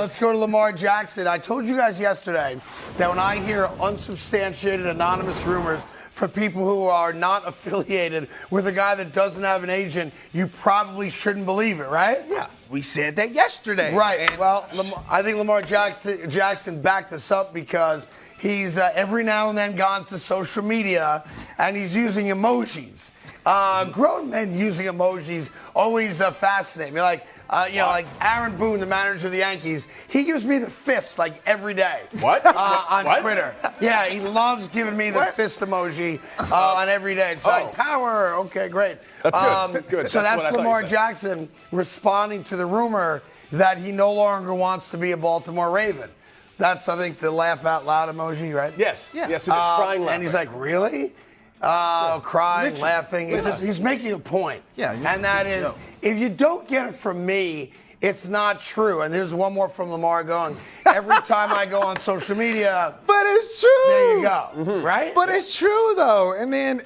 let's go to Lamar Jackson. I told you guys yesterday that when I hear unsubstantiated anonymous rumors from people who are not affiliated with a guy that doesn't have an agent, you probably shouldn't believe it, right? Yeah, we said that yesterday. Right. Well, I think Lamar Jackson backed this up because he's every now and then gone to social media and he's using emojis. Grown men using emojis always fascinate me. Like, like Aaron Boone, the manager of the Yankees, he gives me the fist like every day. What? On Twitter. Yeah, he loves giving me the fist emoji on every day. It's like power. Okay, great. That's good. Good. So that's Lamar Jackson responding to the rumor that he no longer wants to be a Baltimore Raven. That's, I think, the laugh out loud emoji, right? Yes. Yeah. Yes, it is crying laughing. And he's like, really? Crying, laughing. He's making a point. Yeah. And that is, if you don't get it from me, it's not true. And there's one more from Lamar going, every time I go on social media. But it's true. There you go. Right? But it's true, though. And then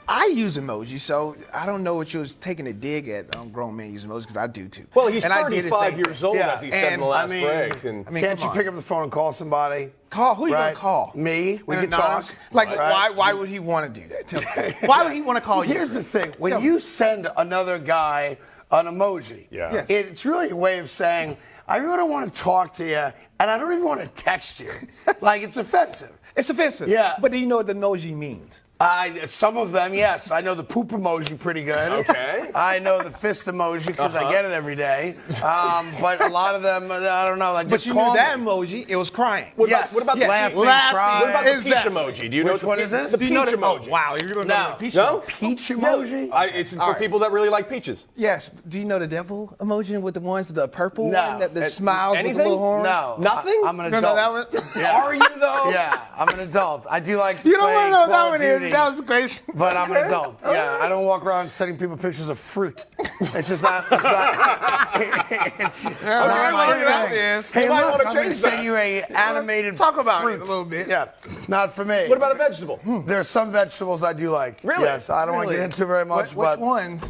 I use emojis, so I don't know what you was taking a dig at grown men using emojis, because I do, too. Well, he's and 35 years old, as he said in the last break. Can't you pick up the phone and call somebody? Call? Who are you going to call? Me. We can talk. Like, why would he want to do that? Tell me. Why would he want to call you? Here's the thing. When you send another guy an emoji, yes. It's really a way of saying, I really don't want to talk to you, and I don't even want to text you. Like, it's offensive. It's offensive. Yeah. But do you know what the emoji means? Some of them, yes. I know the poop emoji pretty good. Okay. I know the fist emoji because I get it every day. But a lot of them, I don't know. Like, but you knew that emoji, it was crying. What about laughing, crying? What about the peach emoji? Do you know what is this? The peach emoji. Oh, wow, you're going to know the peach emoji. emoji. Peach emoji? Yeah. It's for people that really like peaches. Yes. Do you know the devil emoji with the ones, the purple one that smiles anything? with the little horns? No. Nothing? I'm an adult. Know that one? Yeah. Are you, though? Yeah, I'm an adult. I do like You don't want to know what Call that of one is. Duty. That was great. But I'm an adult. Yeah, I don't walk around sending people pictures of fruit. It's just not. It's not. It's not my thing. Hey, look, I'm going to send you a animated. Talk about fruit. it a little bit. Yeah, not for me. What about a vegetable? There are some vegetables I do like. Really? Yes, I don't want to get into very much, Which ones?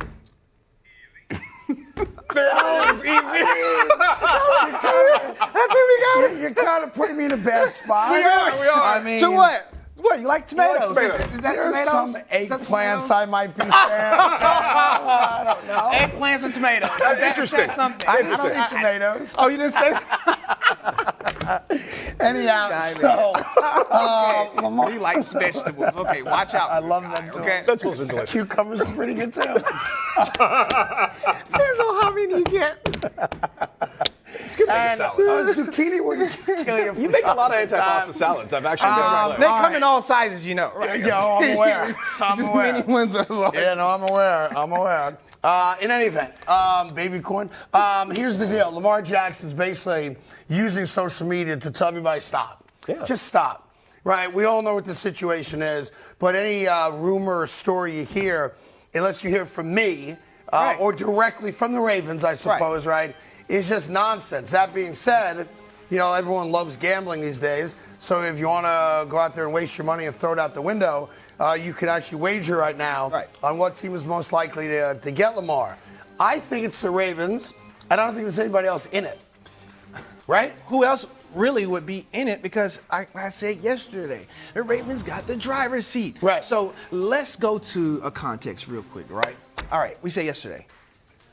You're kind of putting me in a bad spot. We are. I mean, So what? What, you like tomatoes? Is that there are tomatoes? some eggplants I might be fan. I don't know. Eggplants and tomatoes. That's interesting. That's something. I didn't say tomatoes. Oh, you didn't say Anyhow, so Lamar, He likes vegetables. Okay, watch out. I love vegetables. Okay. Vegetables are delicious. Cucumbers are pretty good too. Depends on how many you get. And zucchini wouldn't kill you. You make a lot of anti-pasta salads. I've actually been They come in all sizes, you know. Right? Yeah, I'm aware. I'm aware. Many ones are large. Yeah, no, I'm aware. In any event, baby corn. Here's the deal. Lamar Jackson's basically using social media to tell everybody stop. Yeah. Just stop. Right? We all know what the situation is, but any rumor or story you hear, unless you hear it from me or directly from the Ravens, I suppose, right? It's just nonsense. That being said, everyone loves gambling these days. So if you want to go out there and waste your money and throw it out the window, you can actually wager right now on what team is most likely to get Lamar. I think it's the Ravens. I don't think there's anybody else in it. Right? Who else really would be in it? Because I said yesterday, the Ravens got the driver's seat. Right. So let's go to a context real quick, right? All right, we said yesterday,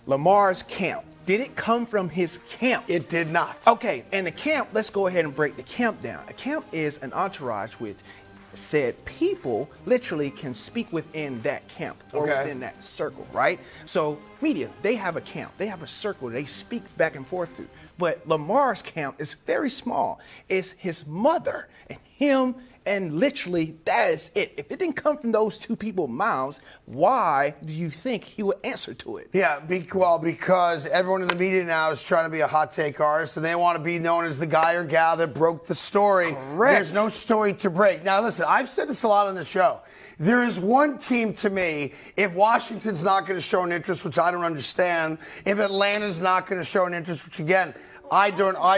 Lamar's camp. Did it come from his camp? It did not. Okay, and the camp, let's go ahead and break the camp down. A camp is an entourage with said people literally can speak within that camp or within that circle, right? So media, they have a camp. They have a circle they speak back and forth to. But Lamar's camp is very small. It's his mother and him, and literally that is it. If it didn't come from those two people's mouths, why do you think he would answer to it? Yeah, because everyone in the media now is trying to be a hot take artist, and they want to be known as the guy or gal that broke the story. Correct. There's no story to break. Now, listen, I've said this a lot on the show. There is one team to me, if Washington's not going to show an interest, which I don't understand, if Atlanta's not going to show an interest, which again, I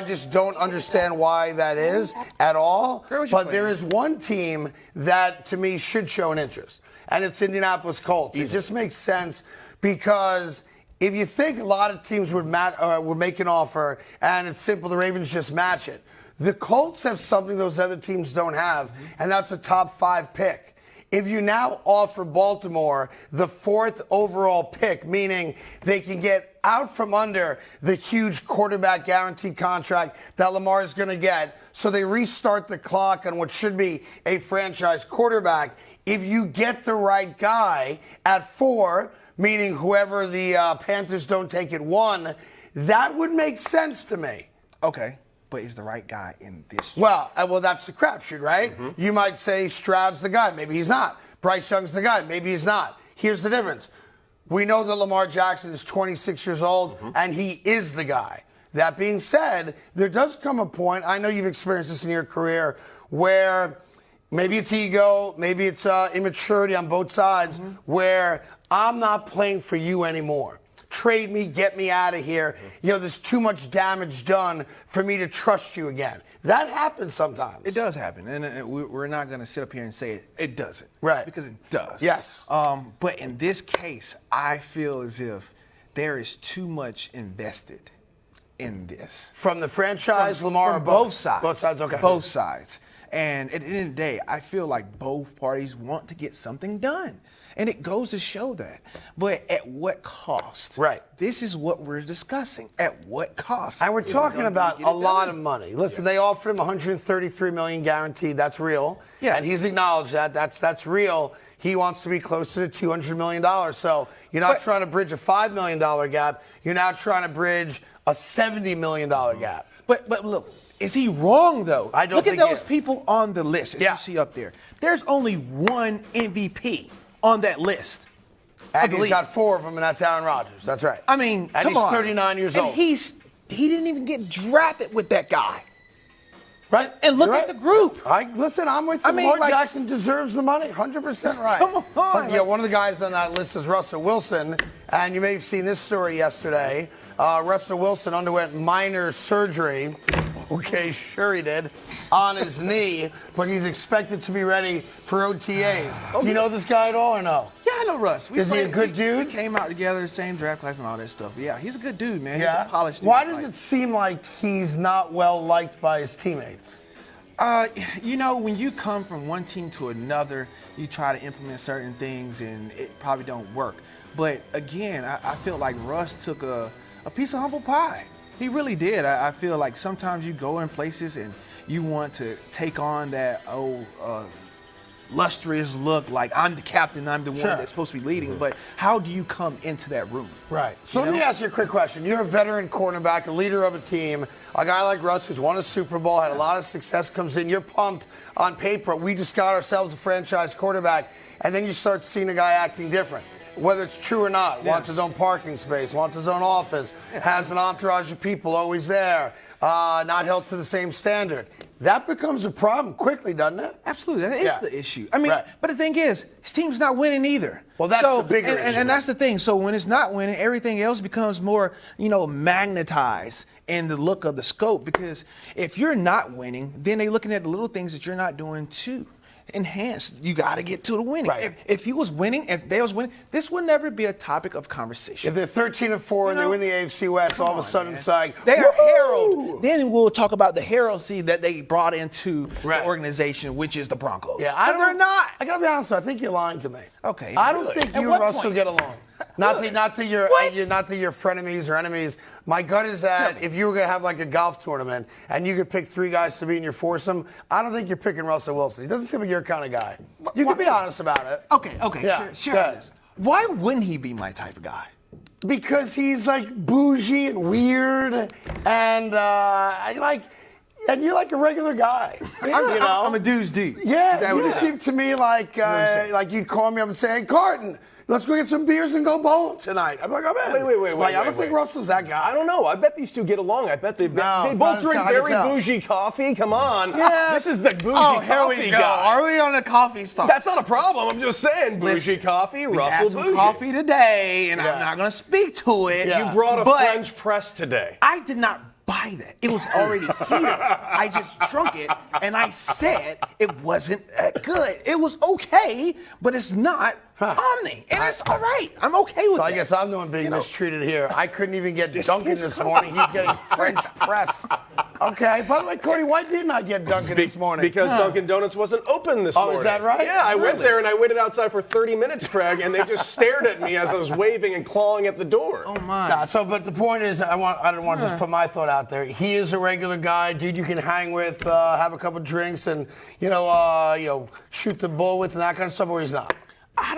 just don't understand why that is at all. But there is one team that, to me, should show an interest, and it's Indianapolis Colts. It just makes sense because if you think a lot of teams would make an offer and it's simple, the Ravens just match it. The Colts have something those other teams don't have, and that's a top 5 pick. If you now offer Baltimore the 4th overall pick, meaning they can get out from under the huge quarterback guaranteed contract that Lamar is going to get, so they restart the clock on what should be a franchise quarterback. If you get the right guy at 4, meaning whoever the Panthers don't take at 1, that would make sense to me. Okay. But is the right guy in this? Well, that's the crapshoot, right? Mm-hmm. You might say Stroud's the guy. Maybe he's not. Bryce Young's the guy. Maybe he's not. Here's the difference. We know that Lamar Jackson is 26 years old, and he is the guy. That being said, there does come a point, I know you've experienced this in your career, where maybe it's ego, maybe it's immaturity on both sides, where I'm not playing for you anymore. Trade me, get me out of here. You know, there's too much damage done for me to trust you again. That happens sometimes. It does happen, and we're not going to sit up here and say it doesn't. Right. Because it does. Yes. But in this case, I feel as if there is too much invested in this. From the franchise, Lamar, from or both sides. Both sides, okay. Both sides. And at the end of the day, I feel like both parties want to get something done. And it goes to show that. But at what cost? Right. This is what we're discussing. At what cost? And we're talking about a lot of money. Listen, they offered him $133 million guaranteed. That's real. Yeah. And he's acknowledged that. That's real. He wants to be closer to $200 million. So you're not trying to bridge a $5 million gap. You're now trying to bridge a $70 million gap. But look, is he wrong, though? I don't Look think at those he is. people on the list, as you see up there. There's only one MVP on that list. And he's got 4 of them, and that's Aaron Rodgers. That's right. I mean, and he's 39 years old. He didn't even get drafted with that guy. Right? And look at the group. Listen, I'm with you. Lamar Jackson deserves the money. 100% right. Come on. Yeah, one of the guys on that list is Russell Wilson. And you may have seen this story yesterday. Russell Wilson underwent minor surgery. Okay, sure he did. On his knee. But he's expected to be ready for OTAs. Do you know this guy at all or no? Yeah, I know Russ. Is he a good dude? We came out together, same draft class and all that stuff. Yeah, he's a good dude, man. Yeah. He's a polished dude. Why does it seem like he's not well liked by his teammates? You know, when you come from one team to another, you try to implement certain things and it probably don't work. But again, I feel like Russ took a piece of humble pie. He really did. I feel like sometimes you go in places and you want to take on that lustrous look, like I'm the captain, I'm the one that's supposed to be leading. But how do you come into that room? Right. So let me ask you a quick question. You're a veteran cornerback, a leader of a team. A guy like Russ who's won a Super Bowl, had a lot of success, comes in. You're pumped on paper. We just got ourselves a franchise quarterback. And then you start seeing a guy acting different. Whether it's true or not, wants his own parking space, wants his own office, has an entourage of people always there, not held to the same standard. That becomes a problem quickly, doesn't it? Absolutely. That is the issue. I mean, but the thing is, his team's not winning either. Well, that's the bigger issue. And that's the thing. So when it's not winning, everything else becomes more, magnetized in the look of the scope. Because if you're not winning, then they're looking at the little things that you're not doing too. Enhanced. You got to get to the winning. Right. If he was winning, if they was winning, this would never be a topic of conversation. If they're 13-4 and they win the AFC West, all of a sudden it's like they are heralded. Then we'll talk about the heraldry that they brought into the organization, which is the Broncos. Yeah, they're not. I gotta be honest. I think you're lying to me. Okay. I don't think you and Russell get along. Not that you're frenemies or enemies. My gut is that if you were going to have like a golf tournament and you could pick 3 guys to be in your foursome, I don't think you're picking Russell Wilson. He doesn't seem like your kind of guy. You can be honest about it. Okay, Yeah, sure. Why wouldn't he be my type of guy? Because he's like bougie and weird, and and you're like a regular guy. I'm a dude's dude. Yeah, you just seem to me like you'd call me up and say, "Hey, Carton, let's go get some beers and go bowling tonight." I'm like, "I'm in." Wait. I don't think Russell's that guy. I don't know. I bet these two get along. I bet they both drink very bougie coffee. Come on. Yeah. This is the bougie coffee guy. Are we on the coffee stop? That's not a problem. I'm just saying. Bougie coffee, we Russell had some bougie. coffee today, and I'm not going to speak to it. Yeah. You brought a French press today. I did not buy that. It was already here. I just drunk it, and I said it wasn't that good. It was okay, but it's not Omni, and it's all right. I'm okay with So that. I guess I'm the one being mistreated here. I couldn't even get Dunkin' this morning. He's getting French press. Okay. By the way, Cody, why didn't I get Dunkin' this morning? Because Dunkin' Donuts wasn't open this morning. Oh, is that right? Yeah, I went Really? there and I waited outside for 30 minutes, Craig, and they just stared at me as I was waving and clawing at the door. Oh my. Nah, but the point is, I don't want to just put my thought out there. He is a regular guy, dude. You can hang with, have a couple drinks, and shoot the bull with, and that kind of stuff. Or he's not. I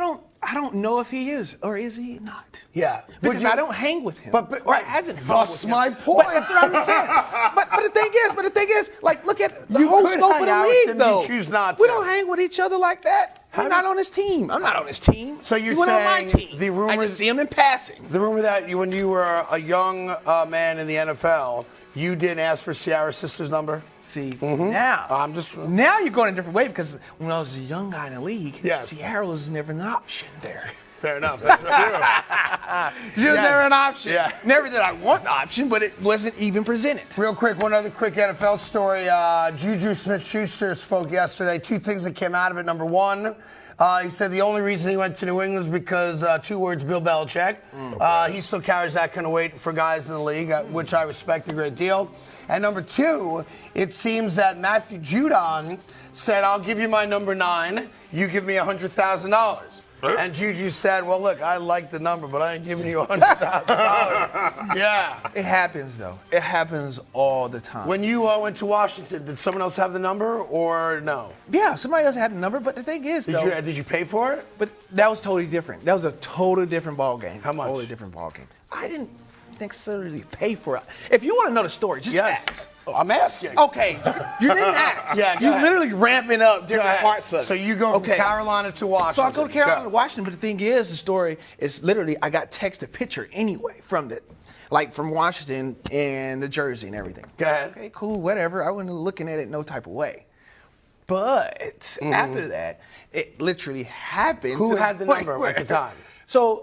don't know if he is or is he not. Yeah, Because I don't hang with him. But or hasn't hung that's with him. my point. But that's what I'm saying. but the thing is, like, look at the You whole could scope hang of the out with league, him, though. you choose not We to. don't hang with each other like that. We're not on his team. I'm not on his team. So you're he went on my saying team. the I rumors- just see him in passing. The rumor that when you were a young man in the NFL, you didn't ask for Ciara's sister's number? See, now you're going a different way because when I was a young guy in the league, Yes. Ciara was never an option there. Fair enough. That's true. She was Yes. never an option. Yeah. Never that I want an option, but it wasn't even presented. Real quick, one other quick NFL story. Juju Smith-Schuster spoke yesterday. Two things that came out of it. Number one, he said the only reason he went to New England was because, two words, Bill Belichick. He still carries that kind of weight for guys in the league, which I respect a great deal. And number two, it seems that Matthew Judon said, I'll give you my number 9. You give me $100,000. And Juju said, well, look, I like the number, but I ain't giving you $100,000. Yeah. It happens, though. It happens all the time. When you went to Washington, did someone else have the number or no? Yeah, somebody else had the number, but the thing is, Did you pay for it? but that was totally different. That was a totally different ball game. How much? Totally different ball game. I didn't necessarily pay for it. If you want to know the story, just ask. I'm asking. Okay, you didn't ask. Yeah, go you ahead. literally ramping up during my heart sudden. So you go from Carolina to Washington. So I go to Carolina to Washington, but the thing is, the story is literally I got texted a picture anyway from Washington and the jersey and everything. Go ahead. Okay, cool, whatever. I wasn't looking at it no type of way. But after that, it literally happened. Who had the number at the time? So,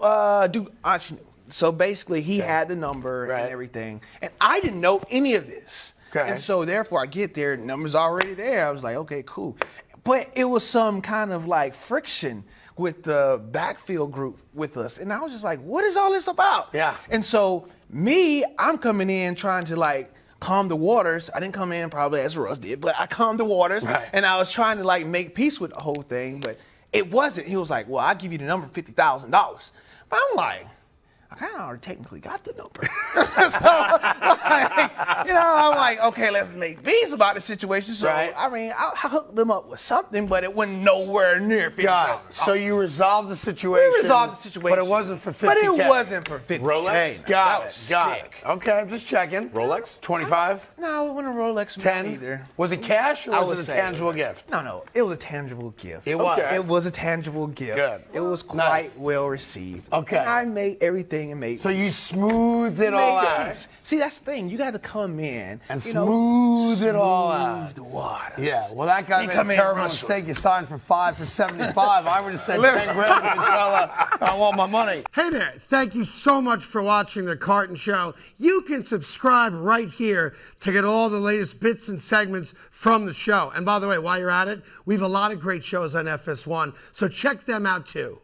So basically, he had the number and everything, and I didn't know any of this. Okay. And so therefore, I get there, number's already there. I was like, okay, cool. But it was some kind of like friction with the backfield group with us, and I was just like, what is all this about? Yeah. And so I'm coming in trying to like calm the waters. I didn't come in probably as Russ did, but I calmed the waters, and I was trying to like make peace with the whole thing, but it wasn't. He was like, well, I'll give you the number, $50,000. But I'm like, I kind of already technically got the number. I'm like, okay, let's make peace about the situation. So, I mean, I hooked them up with something, but it wasn't nowhere near $50,000. Got it. So you resolved the situation. We resolved the situation. But it wasn't for $50K. But it wasn't for $50K. Rolex? Got it. Okay, I'm just checking. Rolex? 25? No, it wasn't a Rolex 10? either. Was it cash or I was would it a say- tangible gift? No, it was a tangible gift. It was. It was a tangible gift. Good. It was quite Nice. well received. Okay. And I made everything and made So you smoothed it all out. See, that's the thing. You got to come in And smooth it all out. Smooth the water. Yeah, well, that guy You made come a in terrible Russell. mistake. You signed for 5 for 75. I would have said 10 grand. Fella, I want my money. Hey there. Thank you so much for watching The Carton Show. You can subscribe right here to get all the latest bits and segments from the show. And by the way, while you're at it, we have a lot of great shows on FS1, so check them out too.